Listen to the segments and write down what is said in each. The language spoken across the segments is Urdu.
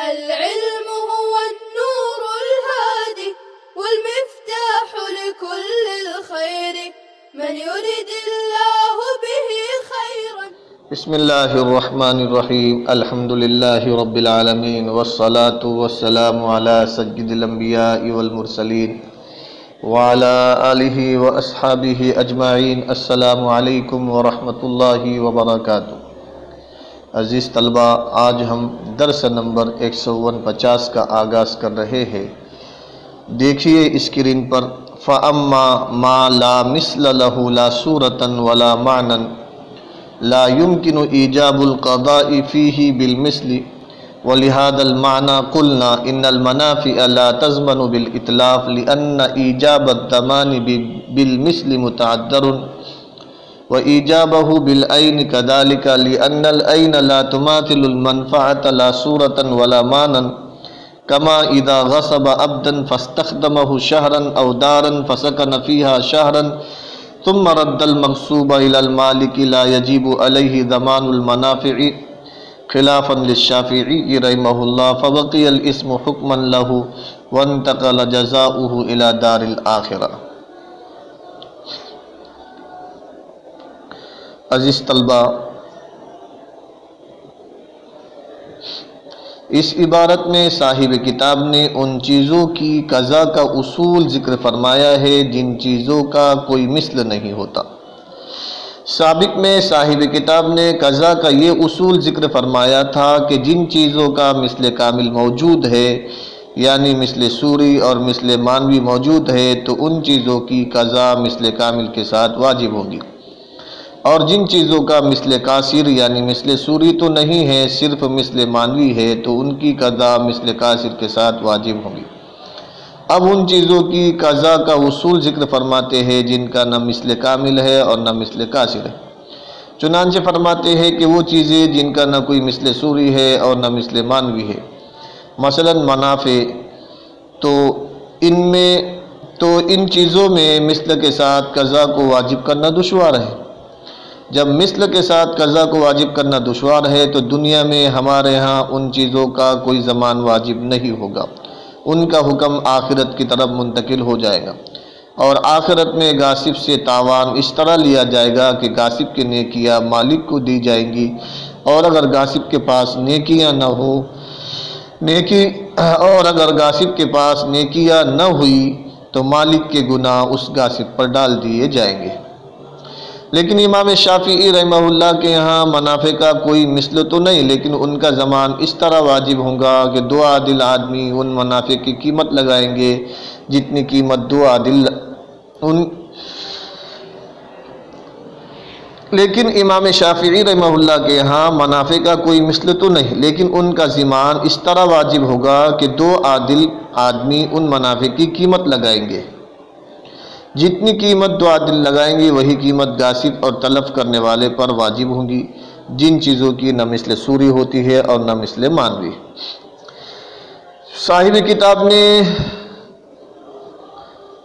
العلم هو النور الهادي والمفتاح لكل الخير من يرد الله به خيرا. بسم اللہ الرحمن الرحیم. الحمد للہ رب العالمین والصلاة والسلام علی سید الانبیاء والمرسلین وعلی آلہ واصحابہ اجمعین. السلام علیکم ورحمۃ اللہ وبرکاتہ. عزیز طلبہ، آج ہم درس نمبر 149 کا آغاز کر رہے ہیں. دیکھیے اسکرین پر، فَأَمَّا مَا لَا مِثْلَ لَهُ لَا صُورَةً وَلَا مَعْنًى لا يمكن إيجاب القضاء فيه بالمثل ولهذا المعنى قلنا إن المنافع لا تضمن بالإتلاف لأن إيجاب الضمان بالمثل متعذر وإيجابه بالعين كذلك لأن العين لا تماثل المنفعة لا صورة ولا معنى كما إذا غصب عبدا فاستخدمه شهرا أو دارا فسكن فيها شهرا ثم رد المغصوب إلى المالك لا يجب عليه ضمان المنافع خلافا للشافعي رحمه الله فبقي الاسم حكما له وانتقل جزاؤه إلى دار الآخرة. عزیز طلبہ، اس عبارت میں صاحب کتاب نے ان چیزوں کی قضا کا اصول ذکر فرمایا ہے جن چیزوں کا کوئی مثل نہیں ہوتا. سابق میں صاحب کتاب نے قضا کا یہ اصول ذکر فرمایا تھا کہ جن چیزوں کا مثل کامل موجود ہے، یعنی مثل صوری اور مثل معنوی موجود ہے، تو ان چیزوں کی قضا مثل کامل کے ساتھ واجب ہوگی، اور جن چیزوں کا مثل قاصر یعنی مثل صوری تو نہیں ہے، صرف مثل معنوی ہے، تو ان کی قضا مثل قاصر کے ساتھ واجب ہوگی. اب ان چیزوں کی قضا کا اصول ذکر فرماتے ہیں جن کا نہ مثل کامل ہے اور نہ مثل قاصر ہے. چنانچہ فرماتے ہیں کہ وہ چیزیں جن کا نہ کوئی مثل صوری ہے اور نہ مثل معنوی ہے، مثلا منافع، تو ان چیزوں میں مثل کے ساتھ قضا کو واجب کرنا دشوار ہے. جب مثل کے ساتھ قضا کو واجب کرنا دشوار ہے تو دنیا میں ہمارے ہاں ان چیزوں کا کوئی ضمان واجب نہیں ہوگا، ان کا حکم آخرت کی طرف منتقل ہو جائے گا، اور آخرت میں غاصب سے تاوان اس طرح لیا جائے گا کہ غاصب کی نیکیاں مالک کو دی جائیں گی، اور اگر غاصب کے پاس نیکیاں نہ ہوئی تو مالک کے گناہ اس غاصب پر ڈال دیے جائیں گے. لیکن امام شافعی رحمہ اللہ کے یہاں منافع کا کوئی مثل تو نہیں، لیکن ان کا ضمان اس طرح واجب ہوگا کہ دو عادل آدمی ان منافع کی قیمت لگائیں گے جتنی قیمت لیکن امام شافعی رحمہ اللہ کے یہاں منافع کا کوئی مثل تو نہیں، لیکن ان کا ضمان اس طرح واجب ہوگا کہ دو عادل آدمی ان منافع کی قیمت لگائیں گے. جتنی قیمت دو عادل لگائیں گے وہی قیمت غاصب اور تلف کرنے والے پر واجب ہوگی، جن چیزوں کی نہ مثل صوری ہوتی ہے اور نہ مثل معنوی. صاحب کتاب نے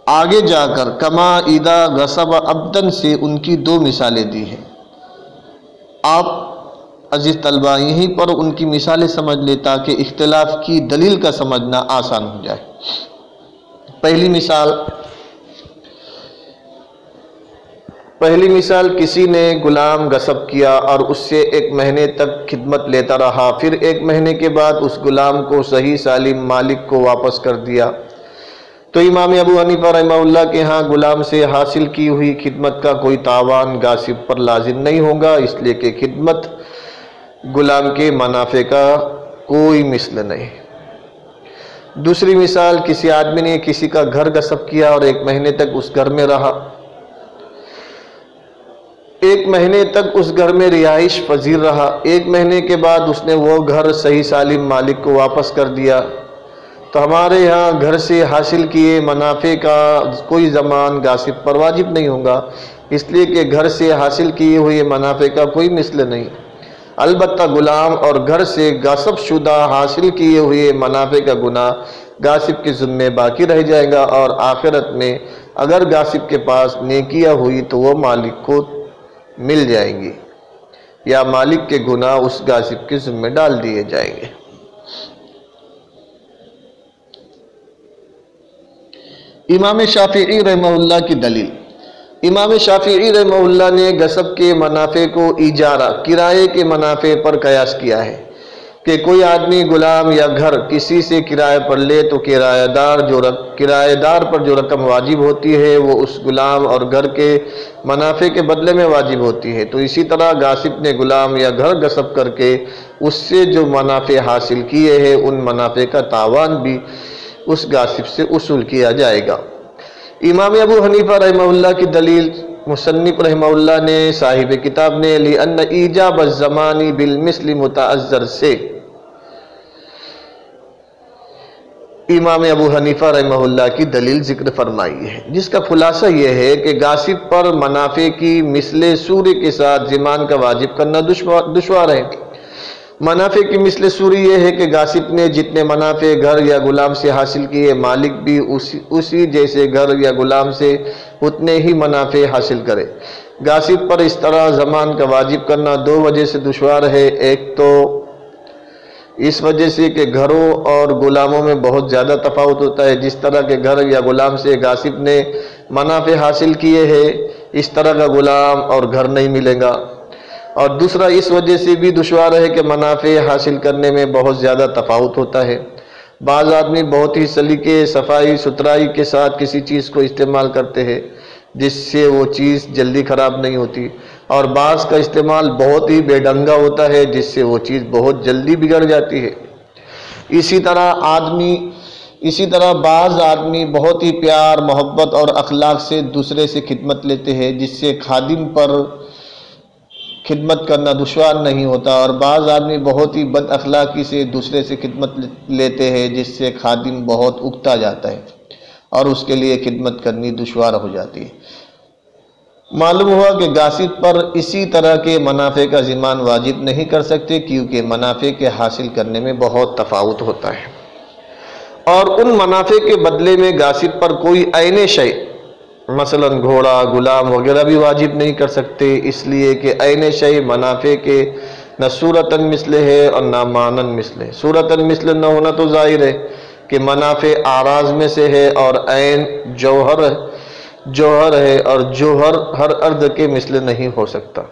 آگے جا کر کما اذا غصب عبدن سے ان کی دو مثالیں دی ہیں. آپ عزیز طلبہ یہیں پر ان کی مثالیں سمجھ لیں تاکہ اختلاف کی دلیل کا سمجھنا آسان ہو جائے. پہلی مثال کسی نے غلام غصب کیا اور اس سے 1 مہینے تک خدمت لیتا رہا، پھر 1 مہینے کے بعد اس غلام کو صحیح سالم مالک کو واپس کر دیا. تو امام ابو حنیفہ رحمہ اللہ کے ہاں غلام سے حاصل کی ہوئی خدمت کا کوئی تاوان غاصب پر لازم نہیں ہوگا، اس لیے کہ خدمت غلام کے منافع کا کوئی مثل نہیں. دوسری مثال، کسی آدمی نے کسی کا گھر غصب کیا اور 1 مہینے تک اس گھر میں رہا، 1 مہینے تک اس گھر میں رہائش پذیر رہا، 1 مہینے کے بعد اس نے وہ گھر صحیح سالم مالک کو واپس کر دیا. تو ہمارے یہاں گھر سے حاصل کیے منافع کا کوئی ضمان غاصب پر واجب نہیں ہوگا، اس لیے کہ گھر سے حاصل کیے ہوئے منافع کا کوئی مثل نہیں. البتہ غلام اور گھر سے غصب شدہ حاصل کیے ہوئے منافع کا گناہ غاصب کے ذمے باقی رہ جائے گا، اور آخرت میں اگر غاصب کے پاس نیکیاں ہوئی تو وہ مالک کو مل جائیں گی، یا مالک کے گناہ اس غاصب کے ذمہ ڈال دیے جائیں گے. امام شافعی رحمہ اللہ کی دلیل۔ امام شافعی رحمہ اللہ نے غصب کے منافع کو اجارہ کرائے کے منافع پر قیاس کیا ہے کہ کوئی آدمی غلام یا گھر کسی سے کرائے پر لے تو کرایہ دار پر جو رقم واجب ہوتی ہے وہ اس غلام اور گھر کے منافع کے بدلے میں واجب ہوتی ہے، تو اسی طرح غاصب نے غلام یا گھر غصب کر کے اس سے جو منافع حاصل کیے ہیں ان منافع کا تاوان بھی اس غاصب سے وصول کیا جائے گا۔ امام ابو حنیفہ رحمہ اللہ کی دلیل، مصنف رحمہ اللہ نے صاحب کتاب نے لِأَنَّ ایجاب الزَّمَانِ بِالْمِثْلِ متعذر سے امام ابو حنیفہ رحمہ اللہ کی دلیل ذکر فرمائی ہے، جس کا خلاصہ یہ ہے کہ غاصب پر منافع کی مثل سوری کے ساتھ ضمان کا واجب کرنا دشوار ہے۔ منافع کی مثل سوری یہ ہے کہ غاصب نے جتنے منافع گھر یا غلام سے حاصل کیے، مالک بھی اسی جیسے گھر یا غلام سے اتنے ہی منافع حاصل کرے۔ غاصب پر اس طرح ضمان کا واجب کرنا دو وجہ سے دشوار ہے۔ ایک تو اس وجہ سے کہ گھروں اور غلاموں میں بہت زیادہ تفاوت ہوتا ہے، جس طرح کے گھر یا غلام سے غاصب نے منافع حاصل کیے ہیں اس طرح کا غلام اور گھر نہیں ملے گا۔ اور دوسرا اس وجہ سے بھی دشوار ہے کہ منافع حاصل کرنے میں بہت زیادہ تفاوت ہوتا ہے۔ بعض آدمی بہت ہی سلیقے، صفائی ستھرائی کے ساتھ کسی چیز کو استعمال کرتے ہیں جس سے وہ چیز جلدی خراب نہیں ہوتی، اور بعض کا استعمال بہت ہی بے ڈھنگا ہوتا ہے جس سے وہ چیز بہت جلدی بگڑ جاتی ہے۔ اسی طرح بعض آدمی بہت ہی پیار، محبت اور اخلاق سے دوسرے سے خدمت لیتے ہیں جس سے خادم پر خدمت کرنا دشوار نہیں ہوتا، اور بعض آدمی بہت ہی بد اخلاقی سے دوسرے سے خدمت لیتے ہیں جس سے خادم بہت اکتا جاتا ہے اور اس کے لیے خدمت کرنی دشوار ہو جاتی ہے۔ معلوم ہوا کہ غاصب پر اسی طرح کے منافع کا ضمان واجب نہیں کر سکتے، کیونکہ منافع کے حاصل کرنے میں بہت تفاوت ہوتا ہے، اور ان منافع کے بدلے میں غاصب پر کوئی عین شے مثلا گھوڑا، غلام وغیرہ بھی واجب نہیں کر سکتے، اس لیے کہ عین شے منافع کے نہ صورتاً مثل ہے اور نہ معناً مثل ہے۔ صورتاً مثل نہ ہونا تو ظاہر ہے کہ منافع اعراض میں سے ہے، اور عین جوہر ہے، اور جوہر ہر ارض کے مثل نہیں ہو سکتا،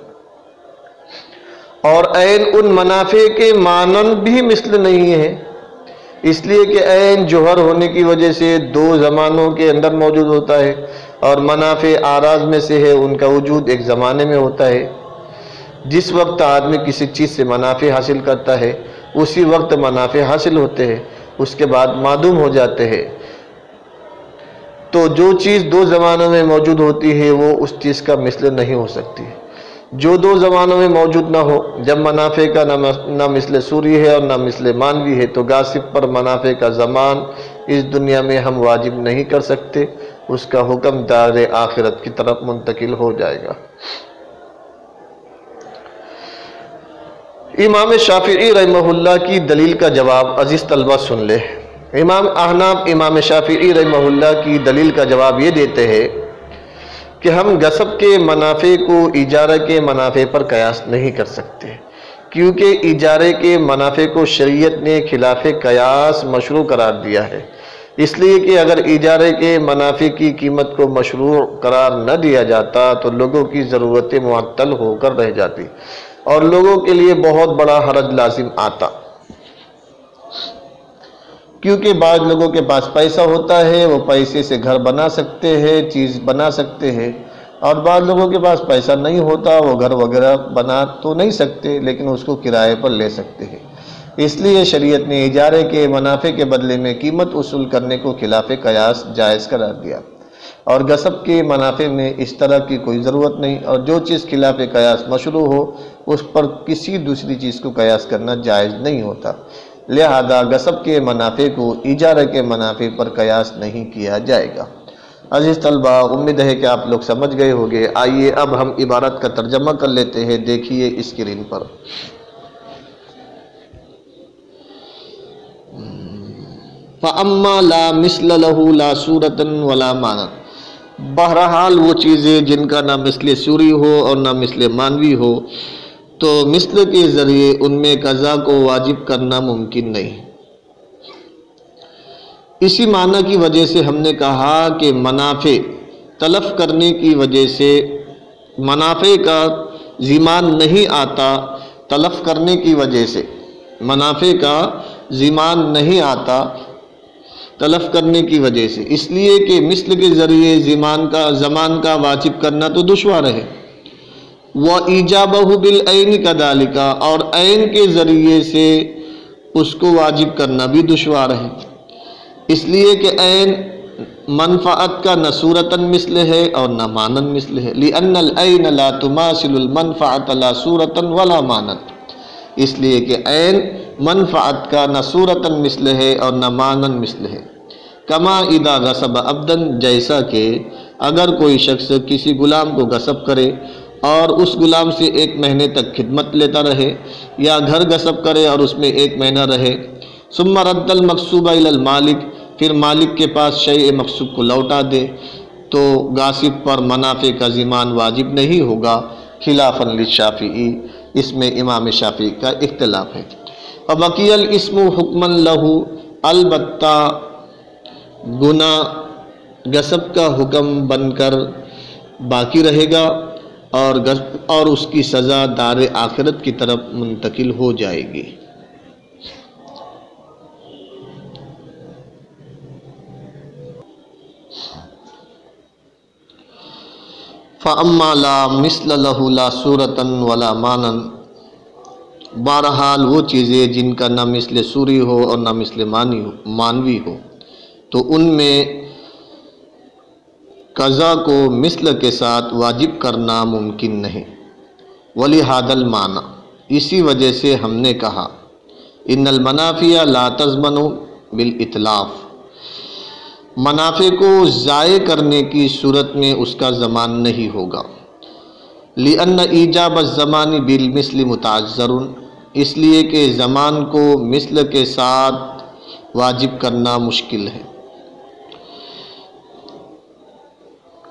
اور عین ان منافع کے معنن بھی مثل نہیں ہے، اس لیے کہ عین جوہر ہونے کی وجہ سے دو زمانوں کے اندر موجود ہوتا ہے، اور منافع اعراض میں سے ہے، ان کا وجود ایک زمانے میں ہوتا ہے۔ جس وقت آدمی کسی چیز سے منافع حاصل کرتا ہے اسی وقت منافع حاصل ہوتے ہیں، اس کے بعد معدوم ہو جاتے ہیں۔ تو جو چیز دو زمانوں میں موجود ہوتی ہے وہ اس چیز کا مثل نہیں ہو سکتی۔ جو دو زمانوں میں موجود نہ ہو، جب منافع کا نہ مثل سوری ہے اور نہ مثل مانوی ہے، تو غاصب پر منافع کا ضمان اس دنیا میں ہم واجب نہیں کر سکتے، اس کا حکم دار آخرت کی طرف منتقل ہو جائے گا۔ امام شافعی رحمہ اللہ کی دلیل کا جواب عزیز طلبہ سن لے۔ امام احناف امام شافعی رحمہ اللہ کی دلیل کا جواب یہ دیتے ہیں کہ ہم غصب کے منافع کو اجارہ کے منافع پر قیاس نہیں کر سکتے، کیونکہ اجارے کے منافع کو شریعت نے خلاف قیاس مشروع قرار دیا ہے۔ اس لیے کہ اگر اجارے کے منافع کی قیمت کو مشروع قرار نہ دیا جاتا تو لوگوں کی ضرورتیں معطل ہو کر رہ جاتی اور لوگوں کے لیے بہت بڑا حرج لازم آتا، کیونکہ بعض لوگوں کے پاس پیسہ ہوتا ہے، وہ پیسے سے گھر بنا سکتے ہیں، چیز بنا سکتے ہیں، اور بعض لوگوں کے پاس پیسہ نہیں ہوتا، وہ گھر وغیرہ بنا تو نہیں سکتے لیکن اس کو کرائے پر لے سکتے ہیں۔ اس لیے شریعت نے اجارے کے منافع کے بدلے میں قیمت وصول کرنے کو خلاف قیاس جائز قرار دیا، اور غصب کے منافع میں اس طرح کی کوئی ضرورت نہیں، اور جو چیز خلاف قیاس مشروع ہو اس پر کسی دوسری چیز کو قیاس کرنا جائز نہیں ہوتا، لہذا غصب کے منافع کو اجارہ کے منافع پر قیاس نہیں کیا جائے گا۔ عزیز طلبہ، امید ہے کہ آپ لوگ سمجھ گئے ہوں گے۔ آئیے اب ہم عبارت کا ترجمہ کر لیتے ہیں، دیکھیے اسکرین پر۔ فَأَمَّا لَا مِثْلَ لَهُ لَا صُورَةً وَلَا مَعْنًى، بہرحال وہ چیزیں جن کا نہ مثل سوری ہو اور نہ مثل مانوی ہو تو مثل کے ذریعے ان میں قضا کو واجب کرنا ممکن نہیں۔ اسی معنی کی وجہ سے ہم نے کہا کہ منافع تلف کرنے کی وجہ سے منافع کا ضمان نہیں آتا، تلف کرنے کی وجہ سے منافع کا ضمان نہیں آتا تلف کرنے کی وجہ سے، اس لیے کہ مثل کے ذریعے زمان کا واجب کرنا تو دشوار ہے، وَإِيجَابَهُ بِالْعَيْنِ كَذَلِكَ، اور عین کے ذریعے سے اس کو واجب کرنا بھی دشوار ہے، اس لیے کہ عین منفعت کا نہ صورتاً مثل ہے اور نہ مانن مثل ہے، لِأَنَّ الْعَيْنَ لَا تُمَاثِلُ الْمَنْفَعَةَ لَا صُورَةً وَلَا مَانًا، اس لیے کہ عین منفعت کا نہ صورتاً مثل ہے اور نہ مانن مثل ہے، کما اذا غصب عبداً، جیسا کہ اگر کوئی شخص کسی غلام کو غصب کرے اور اس غلام سے 1 مہینے تک خدمت لیتا رہے، یا گھر غصب کرے اور اس میں 1 مہینہ رہے، ثم رد المغصوب الی المالک، پھر مالک کے پاس شیء مغصوب کو لوٹا دے، تو غاصب پر منافع کا ضمان واجب نہیں ہوگا، خلافاً للشافعی، اس میں امام شافعی کا اختلاف ہے۔ فبقی الاسم حکماً لہ، البتہ گناہ غصب کا حکم بن کر باقی رہے گا اور اس کی سزا دار آخرت کی طرف منتقل ہو جائے گی۔ فَأَمَّا لَا مِثْلَ لَهُ لَا صُورَةً وَلَا مَانًا، بہرحال وہ چیزیں جن کا نہ مثل صوری ہو اور نہ مثل مانوی ہو، تو ان میں قضا کو مثل کے ساتھ واجب کرنا ممکن نہیں، وَلِهَذَا الْمَعْنَى، اسی وجہ سے ہم نے کہا ان المنافع لا تضمن بالاتلاف، منافع کو ضائع کرنے کی صورت میں اس کا ضمان نہیں ہوگا، لِأَنَّ ایجاب الزمان بالمثل متعذر، اس لیے کہ زمان کو مثل کے ساتھ واجب کرنا مشکل ہے،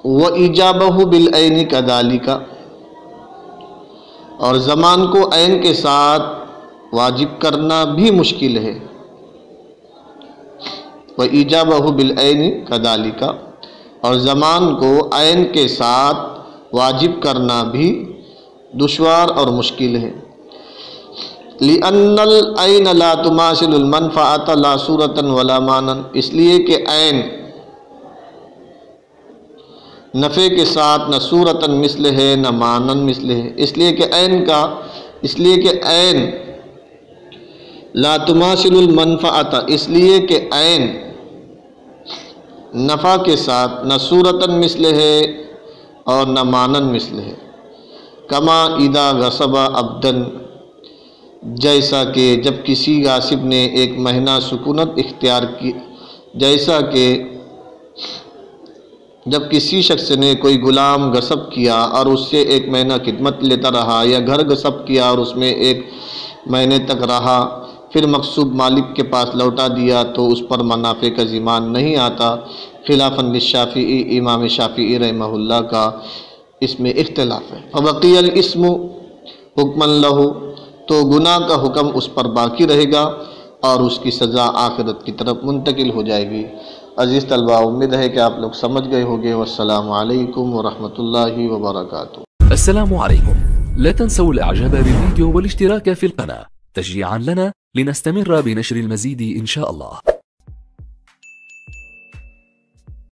وَإِيجَابَهُ بِالْعَيْنِ كَذَلِكَ، اور زمان کو عین کے ساتھ واجب کرنا بھی مشکل ہے، وَإِيجَابَهُ بِالْعَيْنِ كَذَلِكَ، اور زمان کو عین کے ساتھ واجب کرنا بھی دشوار اور مشکل ہے، لِأَنَّ الْعَيْنَ لَا تُمَاثِلُ الْمَنْفَعَةَ لَا صُورَةً وَلَا مَانًا، اس لیے کہ عین نفع کے ساتھ نہ صورتاً مثل ہے نہ مانن مثل ہے، اس لیے کہ عین لا تماثل المنفعۃ، اس لیے کہ عین نفع کے ساتھ نہ صورتاً مثل ہے اور نہ مانن مثل ہے، کما اذا غصب عبداً، جیسا کہ جب کسی غاصب نے 1 مہینہ سکونت اختیار کی، جیسا کہ جب کسی شخص نے کوئی غلام غصب کیا اور اس سے 1 مہینہ خدمت لیتا رہا، یا گھر غصب کیا اور اس میں 1 مہینے تک رہا، پھر مغصوب مالک کے پاس لوٹا دیا، تو اس پر منافع کا ضمان نہیں آتا، خلافاً للشافعی، امام شافعی رحمہ اللہ کا اس میں اختلاف ہے۔ فبقی الاسم حکماً لہ، تو گناہ کا حکم اس پر باقی رہے گا اور اس کی سزا آخرت کی طرف منتقل ہو جائے گی۔ عزیز طلبہ، امید ہے کہ آپ لوگ سمجھ گئے ہوگے۔ والسلام علیکم ورحمۃ اللہ وبرکاتہ۔ السلام عليكم، لا تنسوا الاعجاب بالفيديو والاشتراك في القناة تشجيعا لنا لنستمر بنشر المزيد إن شاء الله.